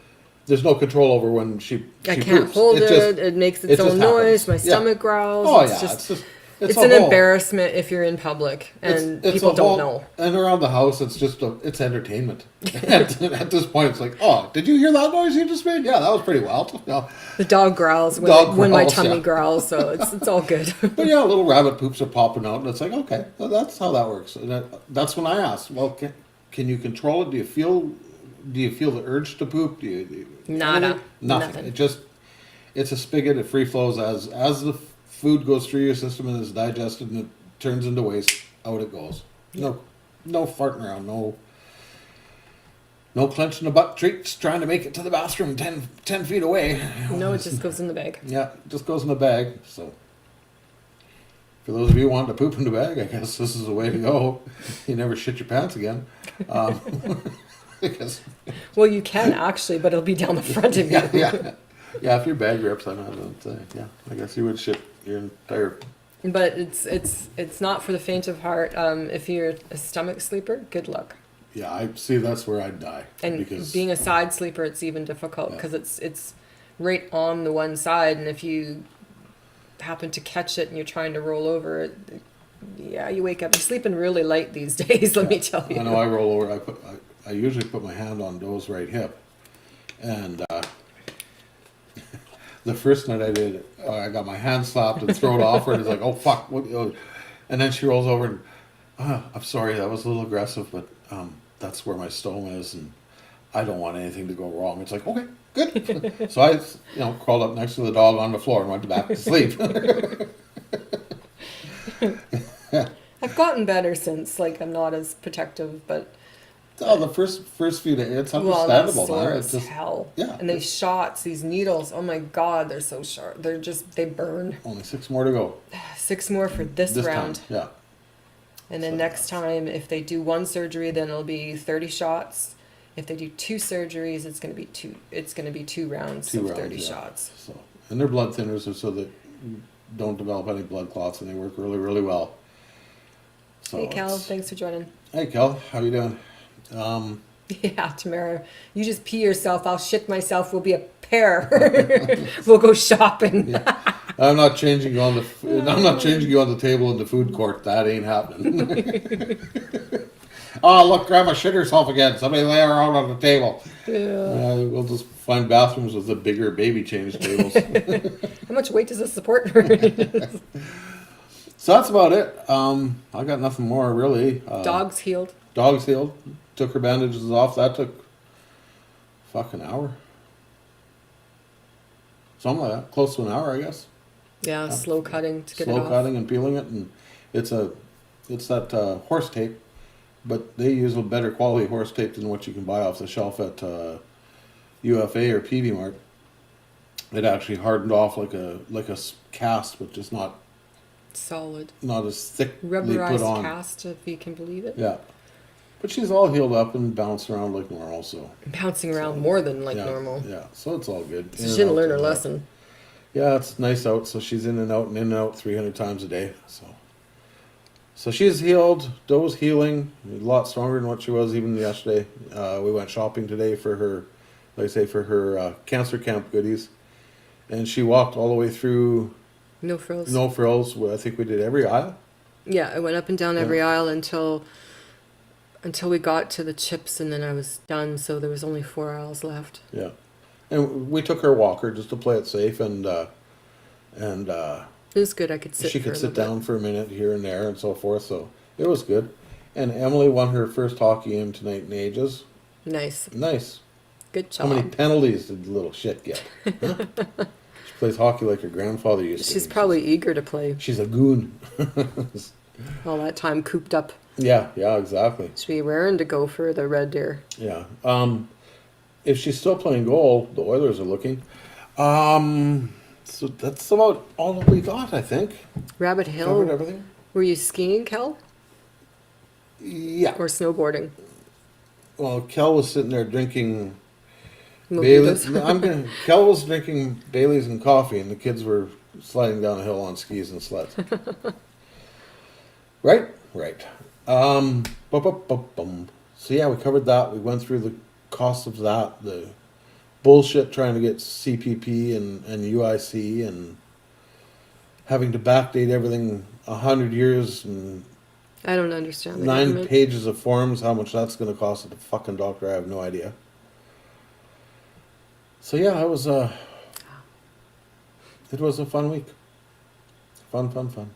There's no control over when she I can't poops. hold it. Just, It makes it its just own noise. happens. My Yeah. stomach growls. Oh, it's yeah. just, It's it's an a whole- embarrassment if you're in public and it's people a don't whole- know. And around the house, it's just it's entertainment. At this point, it's like, oh, did you hear that noise you just made? Yeah, that was pretty wild. Yeah. The dog growls when, Dog when my growls, tummy yeah. growls, so it's all good. But yeah, little rabbit poops are popping out, and it's like, okay, well, that's how that works. And that's when I asked, well, can you control it? Do you feel the urge to poop? Do you Nada. Nothing. Nothing. It's a spigot. It free flows as the food goes through your system and is digested and it turns into waste. Out it goes. No farting around. No clenching the butt treats trying to make it to the bathroom 10 feet away. No, it just goes in the bag. Yeah, it just goes in the bag. So for those of you wanting to poop in the bag, I guess this is the way to go. You never shit your pants again. I guess. Well, you can actually, but it'll be down the front of you. Yeah, if your bag rips, I don't say. Yeah, I guess you would shit your entire. But it's not for the faint of heart. If you're a stomach sleeper, good luck. Yeah, I see. That's where I'd die. And because being a side sleeper, it's even difficult because it's right on the one side, and if you happen to catch it and you're trying to roll over, yeah, you wake up. You're sleeping really light these days. Let me tell you. I know I roll over. I usually put my hand on Doe's right hip, and the first night I did it, I got my hand slapped and thrown off her, and it's like, oh fuck, what? And then she rolls over and, I'm sorry, that was a little aggressive, but that's where my stoma is, and I don't want anything to go wrong. It's like, okay, good. So I, crawled up next to the dog on the floor and went back to sleep. I've gotten better since. Like, I'm not as protective, but Oh, the first few days, it's well, that's understandable, sore man. as It's just hell. yeah. And these shots, these needles, oh my God, they're so sharp. They burn. only 6 more to go 6 more for this round. time. Yeah. And then So- next time, if they do 1 surgery, then it'll be 30 shots. If they do 2 surgeries, it's gonna be 2. It's gonna be 2 rounds 2 of rounds, 30 yeah. shots. So, and they're blood thinners so that you don't develop any blood clots, and they work really, really well. So Hey Cal, it's- thanks for joining. Hey Cal, how you doing? Yeah, Tamara, you just pee yourself. I'll shit myself. We'll be a pair. We'll go shopping. Yeah. I'm not changing you on the table in the food court. That ain't happening. Oh, look, Grandma shit herself again. Somebody lay her out on the table. Yeah. We'll just find bathrooms with the bigger baby change tables. How much weight does this support? So that's about it. I got nothing more really. Dog's healed. Dog's healed. Took her bandages off. That took fucking hour. Something like that. Close to an hour, I guess. Yeah, slow cutting to get it Slow off. cutting and peeling it, and it's that horse tape, but they use a better quality horse tape than what you can buy off the shelf at UFA or PV Mart. It actually hardened off like a cast, but just not Solid. as thickly put Rubberized on. cast, if you can believe it. Yeah, But she's all healed up and bouncing around like normal, so. Bouncing around more than like Yeah, normal. Yeah, so it's all good. So In she and didn't out, learn in her and out. lesson. Yeah, it's nice out, so she's in and out 300 times a day. So she's healed. Doe's healing, a lot stronger than what she was even yesterday. We went shopping today for her, like I say, for her cancer camp goodies, and she walked all the way through No frills. no frills. I think we did every aisle. Yeah, I went up and down every Yeah. aisle until we got to the chips, and then I was done. So there was only 4 aisles left. Yeah, and we took her walker just to play it safe, and It was good. I could sit. she for could a sit little down for a minute here and there and so forth. So it was good. And Emily won her first hockey game tonight in ages. bit. Nice. Nice. Good How job. many penalties did the little shit get? Huh? She plays hockey like her grandfather used to. She's probably eager to play. She's a goon. All that time cooped up. Yeah, exactly. Should be raring to go for the Red Deer. Yeah. If she's still playing goal, the Oilers are looking. So that's about all that we got, I think. Rabbit Covered Hill. everything. Were you skiing, Kel, Yeah. or snowboarding? Well, Kel was sitting there drinking Bailey's. Mojitos. Kel was drinking Bailey's and coffee, and the kids were sliding down a hill on skis and sleds. Right. Bum. So yeah, we covered that. We went through the cost of that, the bullshit trying to get CPP and UIC, and having to backdate everything 100 years and I don't understand the 9 government. pages of forms. How much that's going to cost at the fucking doctor, I have no idea. So yeah, it was a fun week. Fun.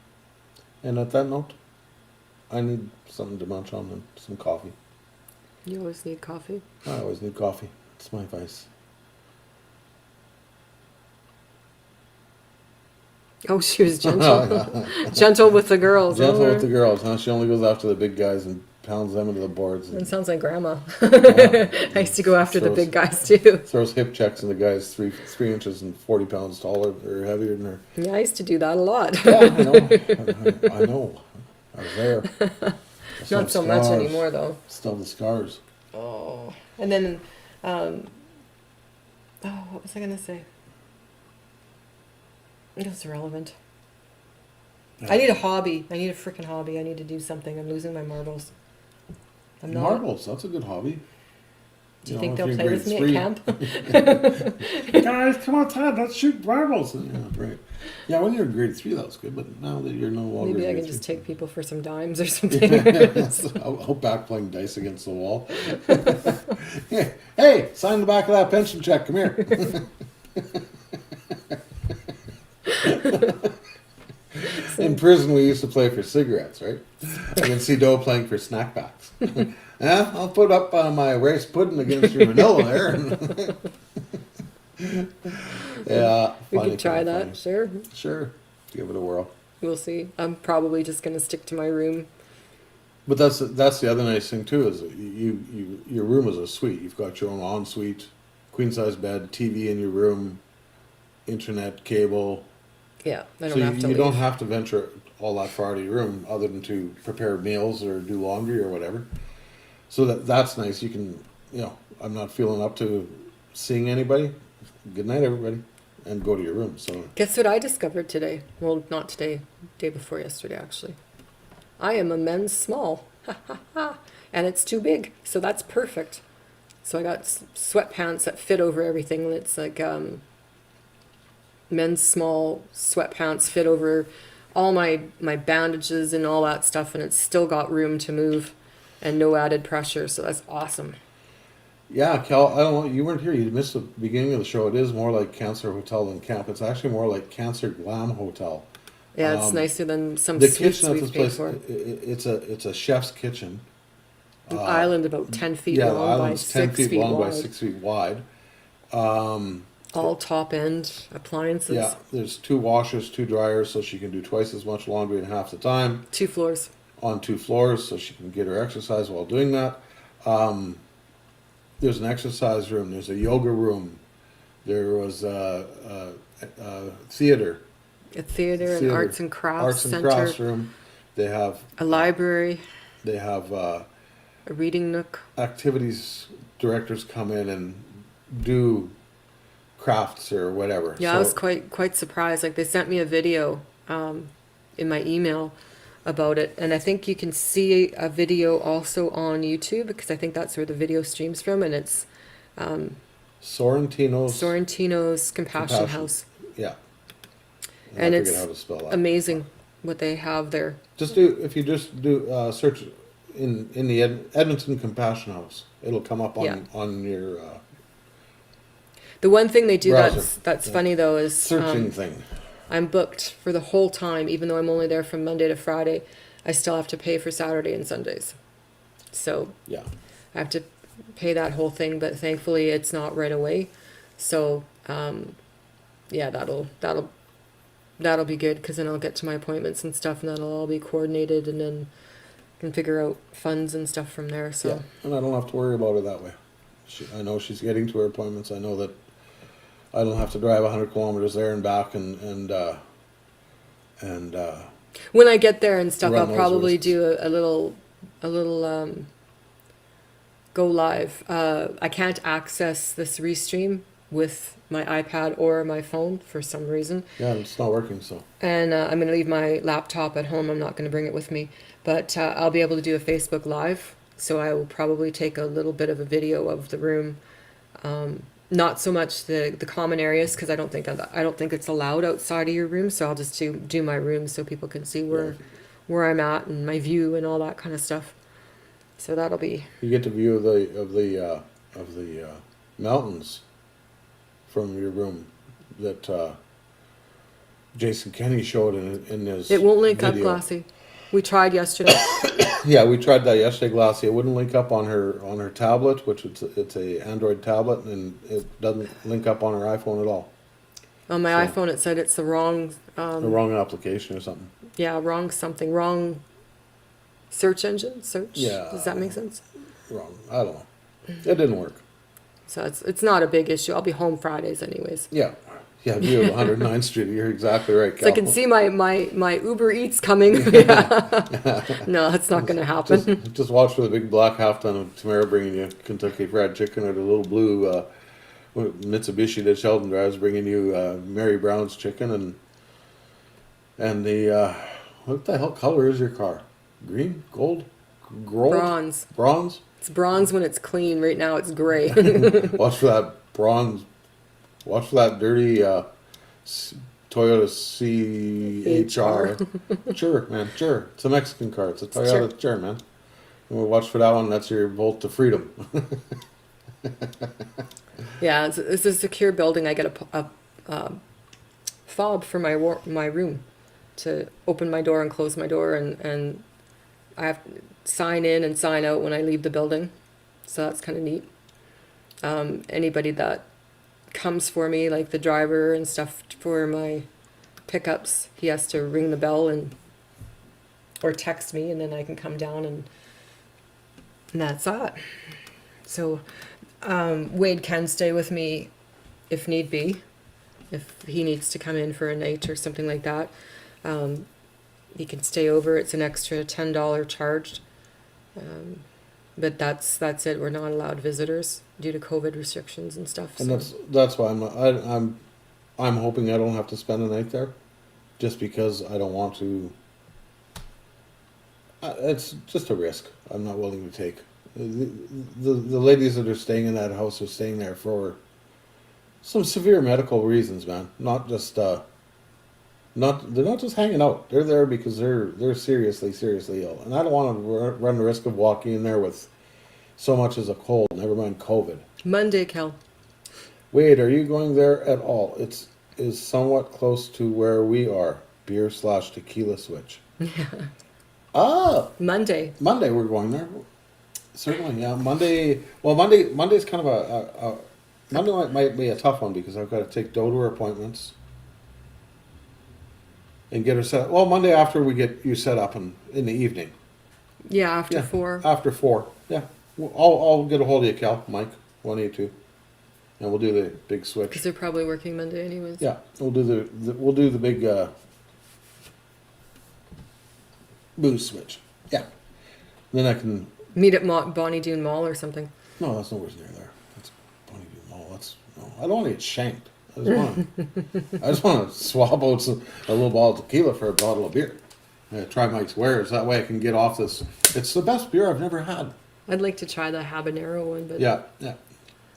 And at that note, I need something to munch on and some coffee. You always need coffee. I always need coffee. It's my vice. Oh, she was gentle. Gentle with the girls. Gentle Oh, with the girls, huh? She only goes after the big guys and pounds them into the boards. That And sounds like grandma. I used to go after the Throws- big guys too. throws hip checks and the guy's 3 inches and 40 pounds taller or heavier than her. Yeah, I used to do that a lot. Yeah, I know. I know. I was there. I still Not have so much scars. anymore though. Still the scars. Oh, and then, what was I gonna say? It was irrelevant. I need a hobby. I need a freaking hobby. I need to do something. I'm losing my marbles. I'm not. Marbles, that's a good hobby. Do you know, think if they'll you're play with me grade at three. camp? Guys, come outside, let's shoot marbles. Yeah, right. Yeah, when you were in grade 3, that was good, but now that you're no longer Maybe I in can grade just 3. take people for some dimes or something. I'll back playing dice against the wall. Hey, sign the back of that pension check. Come here. In prison, we used to play for cigarettes, right? I can see Doe playing for snack packs. Yeah, I'll put up my rice pudding against your vanilla there. Yeah, We funny, could try funny, that. funny. Sure. Sure, give it a whirl. We'll see. I'm probably just gonna stick to my room. But that's the other nice thing too, is that your room is a suite. You've got your own ensuite, queen size bed, TV in your room, internet, cable. Yeah, I don't So have to you leave. don't have to venture all that far out of your room, other than to prepare meals or do laundry or whatever. So that's nice. You can, I'm not feeling up to seeing anybody. Good night, everybody, and go to your room. So Guess what I discovered today? Well, not today. Day before yesterday, actually. I am a men's small. And it's too big, so that's perfect. So I got sweatpants that fit over everything. And it's like men's small sweatpants fit over all my bandages and all that stuff, and it's still got room to move and no added pressure. So that's awesome. yeah, Cal, I don't know. You weren't here. You missed the beginning of the show. It is more like Cancer Hotel than camp. It's actually more like Cancer Glam Hotel. Yeah, it's nicer than some The suites kitchen at this we've paid place, for. it's a chef's kitchen. An island about 10 feet Yeah, the long by island's 10 6 feet feet long by wide. 6 feet wide. All top end appliances. Yeah, there's 2 washers, 2 dryers, so she can do twice as much laundry in half the time 2 floors. on 2 floors, so she can get her exercise while doing that. There's an exercise room. There's a yoga room. There was a theater. A theater, an arts and crafts Arts and center, crafts room. They have a library. They have a reading nook. activities directors come in and do crafts or whatever. Yeah, so, I was quite surprised. Like they sent me a video in my email about it, and I think you can see a video also on YouTube because I think that's where the video streams from, and it's Sorrentino's Compassion House. Yeah. And I forget it's how to spell that. amazing what they have there. If you just do search in the Edmonton Compassion House, it'll come up on your The one thing they do browser. that's funny though is Searching thing. I'm booked for the whole time, even though I'm only there from Monday to Friday. I still have to pay for Saturday and Sundays. So Yeah. I have to pay that whole thing, but thankfully it's not right away. So yeah, that'll be good because then I'll get to my appointments and stuff, and that'll all be coordinated, and then can figure out funds and stuff from there. So Yeah, and I don't have to worry about her that way. I know she's getting to her appointments. I know that I don't have to drive 100 kilometers there and back, and when I get there and stuff, Run I'll those probably risks. do a little go live. I can't access this restream with my iPad or my phone for some reason. yeah, it's not working. So And I'm going to leave my laptop at home. I'm not going to bring it with me. But I'll be able to do a Facebook Live. So I will probably take a little bit of a video of the room. Not so much the common areas because I don't think it's allowed outside of your room. So I'll just do my room so people can see where I'm at and my view and all that kind of stuff. So that'll be. you get the view of the mountains from your room that Jason Kenny showed in his. It won't link video. up, Glassy. We tried yesterday. Yeah, we tried that yesterday, Glassy. It wouldn't link up on her tablet, which it's a Android tablet, and it doesn't link up on her iPhone at all. On my So- iPhone, it said it's the wrong. The wrong application or something. Yeah, wrong search engine. Search. Yeah. Does that make sense? Wrong. I don't know. It didn't work. So it's not a big issue. I'll be home Fridays anyways. Yeah. Yeah, view of 109th Street. You're exactly right, Cal. So I can see my Uber Eats coming. Yeah. No, that's not going to happen. Just watch for the big black half ton of Tamara bringing you Kentucky Fried Chicken, or the little blue Mitsubishi that Sheldon drives bringing you Mary Brown's chicken, and the what the hell color is your car? Green, gold, Bronze. bronze. It's bronze when it's clean. Right now it's gray. Watch for that bronze. Watch for that dirty Toyota CHR. Sure, man. Sure. It's a Mexican car. It's a Toyota. Sure, man. And we'll watch for that one. That's your Volt to Freedom. Yeah, it's a secure building. I get a fob for my room to open my door and close my door, and I have to sign in and sign out when I leave the building. So that's kind of neat. Anybody that comes for me, like the driver and stuff for my pickups, he has to ring the bell or text me, and then I can come down and that's that. So Wade can stay with me if need be, if he needs to come in for a night or something like that. He can stay over. It's an extra $10 charged, but that's it. We're not allowed visitors due to COVID restrictions and stuff. And So. that's why I'm hoping I don't have to spend a night there, just because I don't want to. It's just a risk I'm not willing to take. The ladies that are staying in that house are staying there for some severe medical reasons, man. Not just they're not just hanging out. They're there because they're seriously ill, and I don't want to run the risk of walking in there with so much as a cold. Never mind COVID. Monday, Kel. Wade, are you going there at all? It is somewhat close to where we are. Beer/tequila switch. Monday. Monday we're going there. Certainly, yeah. Monday. Well, Monday's kind of a Monday might be a tough one because I've got to take Doe to her appointments and get her set up. Well, Monday after we get you set up in the evening. Yeah, after Yeah, 4. After 4, yeah. I'll get a hold of you, Cal, Mike, one of you two, and we'll do the big switch. Because they're probably working Monday anyways. Yeah, we'll do the big booze switch. Yeah, then I can Meet at Bonnie Doon Mall or something. No, that's nowhere near there. That's Bonnie Doon Mall. No. I don't want to get shanked. I just want to swab out a little bottle of tequila for a bottle of beer. Try Mike's Wares. That way I can get off this. It's the best beer I've never had. I'd like to try the habanero one, but Yeah.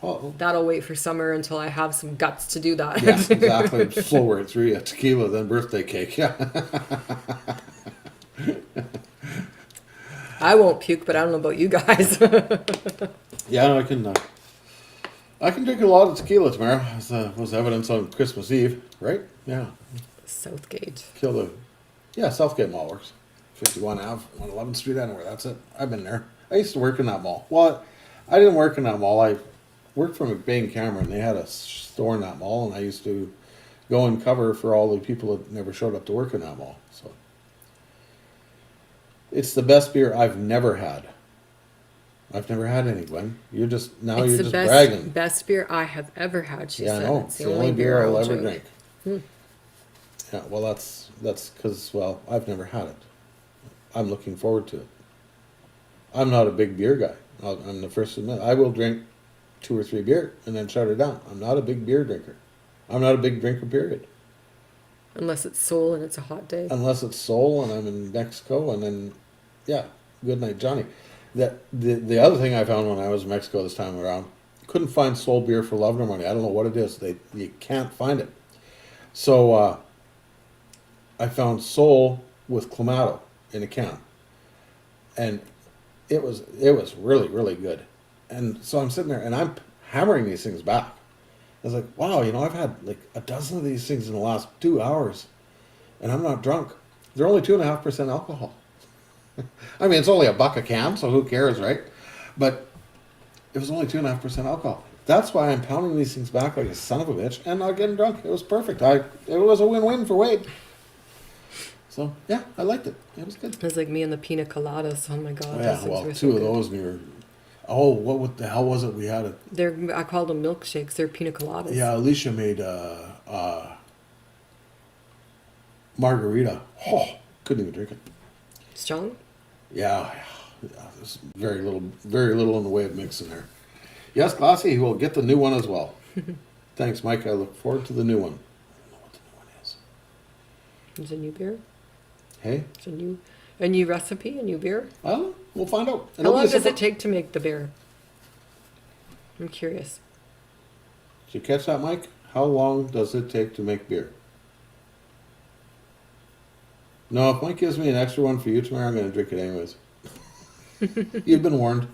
Oh, that'll wait for summer until I have some guts to do that. yeah, exactly. Flow right through you. Tequila, then birthday cake. Yeah. I won't puke, but I don't know about you guys. Yeah, I can drink a lot of tequila tomorrow, as was evidence on Christmas Eve, right? Yeah. Southgate. Southgate Mall works. 51 Ave, 111th Street, anywhere. That's it. I've been there. I used to work in that mall. Well, I didn't work in that mall. I worked for McBain Cameron. They had a store in that mall, and I used to go and cover for all the people that never showed up to work in that mall. So it's the best beer I've never had. I've never had any, Gwen. You're just bragging. Best beer I have ever had, she Yeah, said. I know. It's the only beer I'll ever drink. drink. Yeah, well, that's because, I've never had it. I'm looking forward to it. I'm not a big beer guy. I'm the first to admit. I will drink 2 or 3 beer and then shut it down. I'm not a big beer drinker. I'm not a big drinker, period. Unless it's Seoul and it's a hot day. Unless it's Seoul and I'm in Mexico, and then, yeah, good night, Johnny. The other thing I found when I was in Mexico this time around, couldn't find Seoul beer for love nor money. I don't know what it is. You can't find it. So I found Seoul with Clamato in a can, and it was really, really good. And so I'm sitting there and I'm hammering these things back. I was like, wow, I've had like a dozen of these things in the last 2 hours, and I'm not drunk. They're only 2.5% alcohol. I mean, it's only $1 a can, so who cares, right? But it was only 2.5% alcohol. That's why I'm pounding these things back like a son of a bitch and not getting drunk. It was perfect. It was a win-win for Wade. So yeah, I liked it. It was good. It was like me and the pina coladas. Oh my god. Yeah, well, 2 of those and you're. Oh, what the hell was it? We had I called them milkshakes. They're pina coladas. Yeah, Alicia made margarita. Oh, couldn't even drink it. Strong? Yeah, there's very little in the way of mixing there. Yes, Glassy, we'll get the new one as well. Thanks, Mike. I look forward to the new one. I don't know what the new one is. It's a new beer? Hey? It's a new recipe, a new beer? Well, we'll find out. How long does it take to make the beer? I'm curious. Did you catch that, Mike? How long does it take to make beer? No, if Mike gives me an extra one for you tomorrow, I'm going to drink it anyways. You've been warned.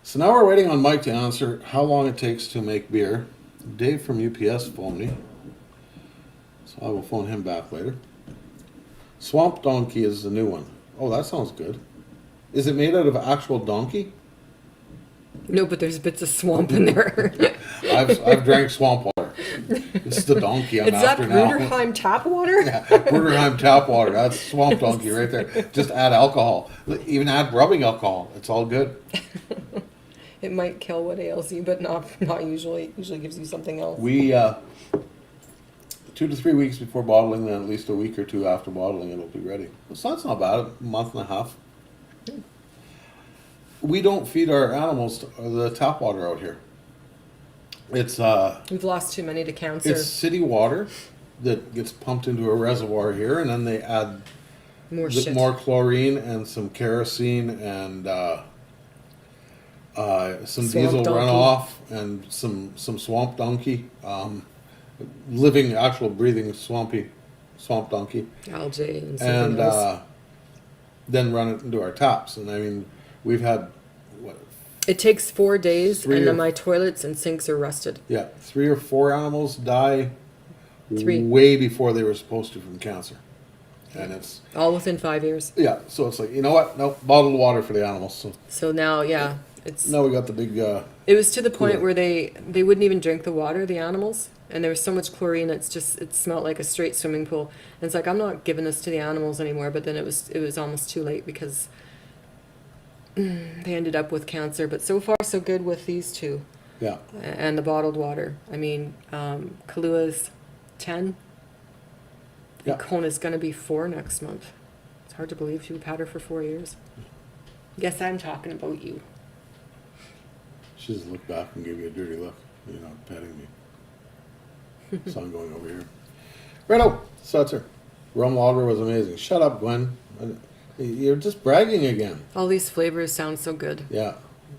So now we're waiting on Mike to answer how long it takes to make beer. Dave from UPS phoned me, so I will phone him back later. Swamp Donkey is the new one. Oh, that sounds good. Is it made out of actual donkey? No, but there's bits of swamp in there. I've drank swamp water. It's the donkey I'm after now. Is that Bruderheim tap water? Yeah, Bruderheim tap water. That's swamp donkey right there. Just add alcohol. Even add rubbing alcohol. It's all good. It might kill what ails you, but not usually. It usually gives you something else. We 2 to 3 weeks before bottling, then at least a week or 2 after bottling, it'll be ready. So that's not bad. A month and a half. We don't feed our animals the tap water out here. It's We've lost too many to cancer. It's city water that gets pumped into a reservoir here, and then they add more chlorine and some kerosene and some diesel runoff and some swamp donkey, living, actual breathing swamp donkey, algae and something else. Then run it into our taps. And I mean, we've had what? It takes 4 days, and then my toilets and sinks are rusted. Yeah, 3 or 4 animals die 3 way before they were supposed to from cancer. And it's all within 5 years. Yeah, so it's like, you know what? Nope, bottled water for the animals. So now, yeah, it's. Now we got the big. It was to the point where they wouldn't even drink the water, the animals, and there was so much chlorine it smelled like a straight swimming pool. And it's like, I'm not giving this to the animals anymore. But then it was almost too late because they ended up with cancer. But so far so good with these 2. Yeah. And the bottled water. I mean, Kahlua's 10. Yeah. Kona's going to be 4 next month. It's hard to believe we've had her for 4 years. Guess I'm talking about you. She just looked back and gave you a dirty look. You're not petting me. So I'm going over here. Righto, Seltzer. Rum lager was amazing. Shut up, Gwen. You're just bragging again. All these flavors sound so good. Yeah,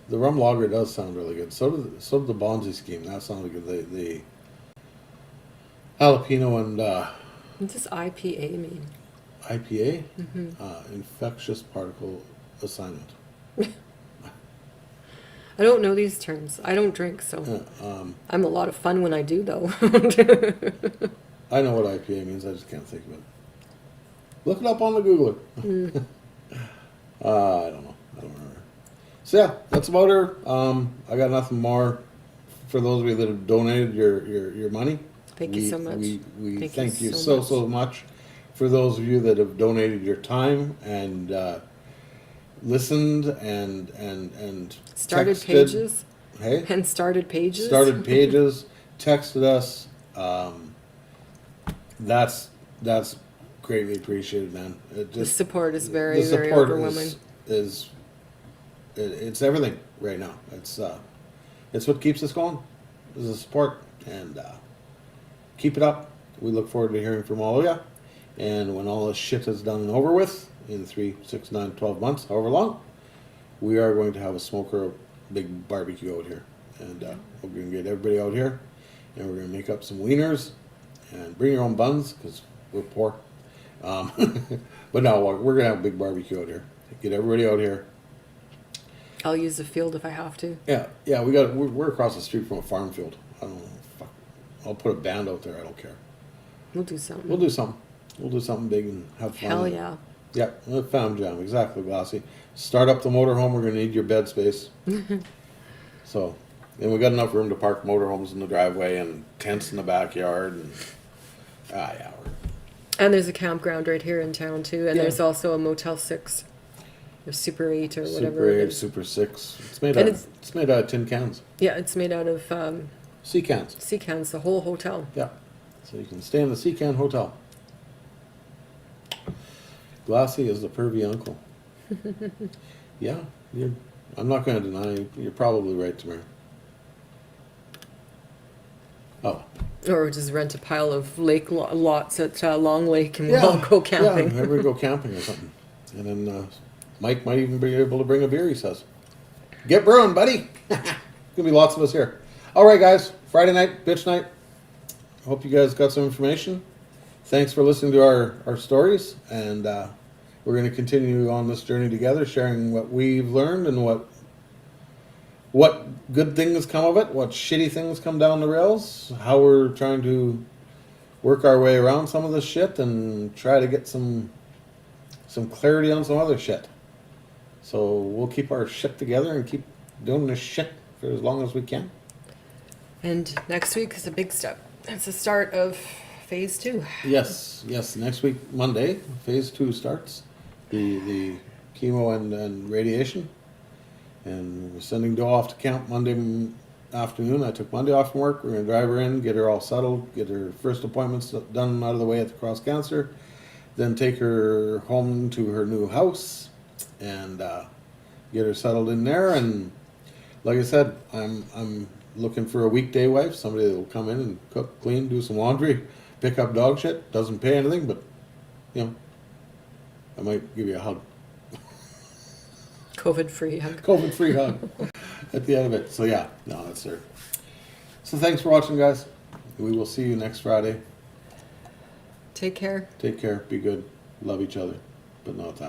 the rum lager does sound really good. So did the Bonzi scheme. That sounded good. The jalapeno and What does IPA mean? IPA, infectious particle assignment. I don't know these terms. I don't drink, so I'm a lot of fun when I do, though. I know what IPA means. I just can't think of it. Look it up on the Googler. I don't know. I don't remember. So yeah, that's about her. I got nothing more. For those of you that have donated your money, Thank you so much. We thank you so much. For those of you that have donated your time and listened and Started texted, pages. Hey, And started pages. started pages, texted us. That's greatly appreciated, man. The support is very, the very support overwhelming. it's everything right now. It's what keeps us going. Is the support, and keep it up. We look forward to hearing from all of you. And when all this shit is done and over with, in 3, 6, 9, 12 months, however long, we are going to have a smoker, big barbecue out here, and we're going to get everybody out here, and we're going to make up some wieners, and bring your own buns because we're poor. But no, we're going to have a big barbecue out here. Get everybody out here. I'll use the field if I have to. Yeah, we're across the street from a farm field. I don't know. Fuck. I'll put a band out there. I don't care. We'll do something. We'll do something. We'll do something big and have fun. Hell yeah. Yeah, a fam jam, exactly, Glassy. Start up the motorhome. We're gonna need your bed space. So, and we got enough room to park motorhomes in the driveway and tents in the backyard. And yeah, And there's a campground right here in town too, and Yeah. there's also a Motel 6, or Super 8, or whatever Super it 8, is. Super 6. It's made And out. It's made out of tin cans, Yeah, it's made out of sea cans. sea cans, the whole hotel. Yeah, so you can stay in the sea can hotel. Glassy is the pervy uncle. Yeah, I'm not going to deny you're probably right, Tamara. Oh. Or just rent a pile of lake lots at Long Lake and we'll all go camping. Yeah, maybe we go camping or something. And then Mike might even be able to bring a beer, he says. Get brewing, buddy. Gonna be lots of us here. All right, guys. Friday night, bitch night. Hope you guys got some information. Thanks for listening to our stories. And we're going to continue on this journey together, sharing what we've learned and what good things come of it, what shitty things come down the rails, how we're trying to work our way around some of this shit and try to get some clarity on some other shit. So we'll keep our shit together and keep doing this shit for as long as we can. And next week is a big step. It's the start of phase 2. Yes. Next week, Monday, phase 2 starts. The chemo and radiation. And we're sending Doe off to camp Monday afternoon. I took Monday off from work. We're going to drive her in, get her all settled, get her first appointments done out of the way at the Cross Cancer, then take her home to her new house and get her settled in there. And like I said, I'm looking for a weekday wife, somebody that will come in and cook, clean, do some laundry, pick up dog shit. Doesn't pay anything, but I might give you a hug. COVID-free hug. COVID-free hug at the end of it. So yeah, no, that's her. So thanks for watching, guys. We will see you next Friday. Take care. Take care. Be good. Love each other, but not that.